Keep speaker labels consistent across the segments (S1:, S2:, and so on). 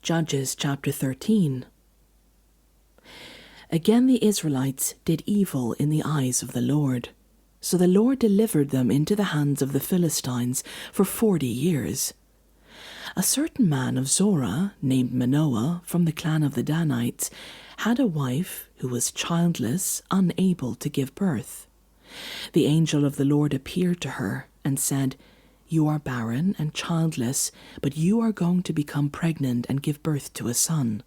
S1: Judges chapter 13. Again the Israelites did evil in the eyes of the Lord. So the Lord delivered them into the hands of the Philistines for 40 years. A certain man of Zorah, named Manoah, from the clan of the Danites, had a wife who was childless, unable to give birth. The angel of the Lord appeared to her and said, "You are barren and childless, but you are going to become pregnant and give birth to a son.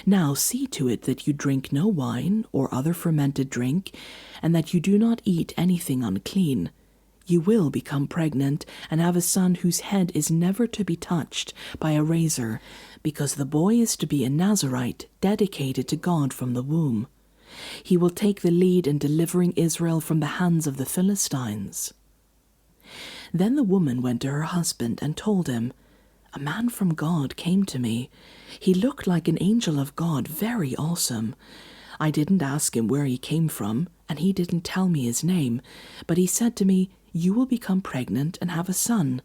S1: Now see to it that you drink no wine or other fermented drink, and that you do not eat anything unclean. You will become pregnant and have a son whose head is never to be touched by a razor, because the boy is to be a Nazirite dedicated to God from the womb. He will take the lead in delivering Israel from the hands of the Philistines." Then the woman went to her husband and told him, "A man from God came to me. He looked like an angel of God, very awesome. I didn't ask him where he came from, and he didn't tell me his name, but he said to me, 'You will become pregnant and have a son.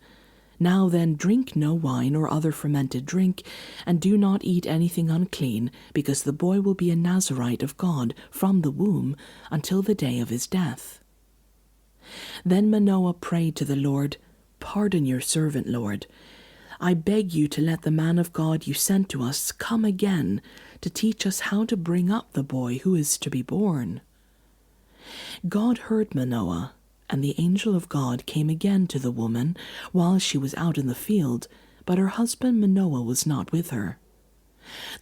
S1: Now then, drink no wine or other fermented drink, and do not eat anything unclean, because the boy will be a Nazirite of God from the womb until the day of his death.' Then Manoah prayed to the Lord, 'Pardon your servant, Lord. I beg you to let the man of God you sent to us come again to teach us how to bring up the boy who is to be born.' God heard Manoah, and the angel of God came again to the woman while she was out in the field, but her husband Manoah was not with her.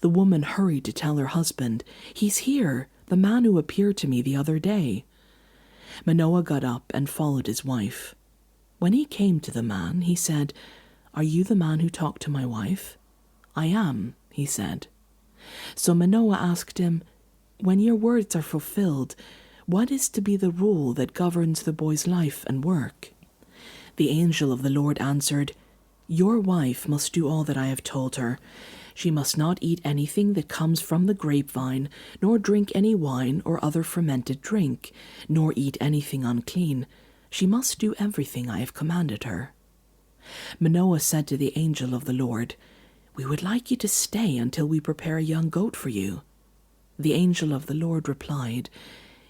S1: The woman hurried to tell her husband, 'He's here, the man who appeared to me the other day.' Manoah got up and followed his wife. When he came to the man, he said, 'Are you the man who talked to my wife?' 'I am,' he said. So Manoah asked him, 'When your words are fulfilled, what is to be the rule that governs the boy's life and work?' The angel of the Lord answered, 'Your wife must do all that I have told her. She must not eat anything that comes from the grapevine, nor drink any wine or other fermented drink, nor eat anything unclean. She must do everything I have commanded her.' Manoah said to the angel of the Lord, 'We would like you to stay until we prepare a young goat for you.' The angel of the Lord replied,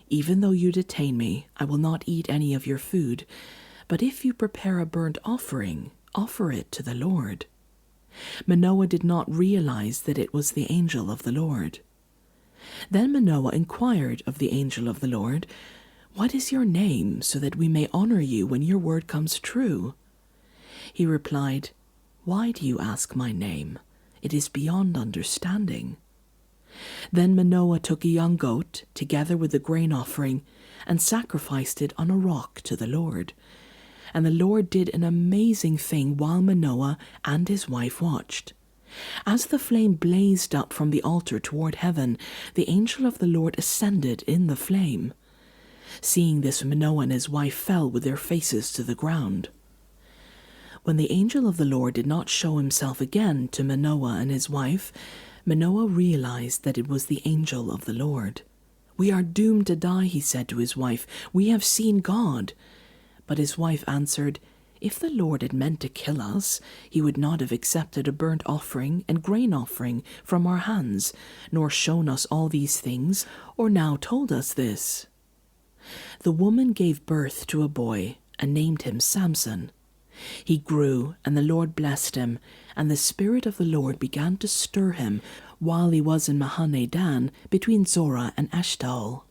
S1: 'Even though you detain me, I will not eat any of your food. But if you prepare a burnt offering, offer it to the Lord.' Manoah did not realize that it was the angel of the Lord. Then Manoah inquired of the angel of the Lord, 'What is your name, so that we may honor you when your word comes true?' He replied, 'Why do you ask my name? It is beyond understanding.' Then Manoah took a young goat, together with the grain offering, and sacrificed it on a rock to the Lord. And the Lord did an amazing thing while Manoah and his wife watched. As the flame blazed up from the altar toward heaven, the angel of the Lord ascended in the flame. Seeing this, Manoah and his wife fell with their faces to the ground. When the angel of the Lord did not show himself again to Manoah and his wife, Manoah realized that it was the angel of the Lord. 'We are doomed to die,' he said to his wife. 'We have seen God.' But his wife answered, 'If the Lord had meant to kill us, he would not have accepted a burnt offering and grain offering from our hands, nor shown us all these things, or now told us this.' The woman gave birth to a boy and named him Samson. He grew, and the Lord blessed him, and the Spirit of the Lord began to stir him while he was in Mahane Dan between Zorah and Eshtaol.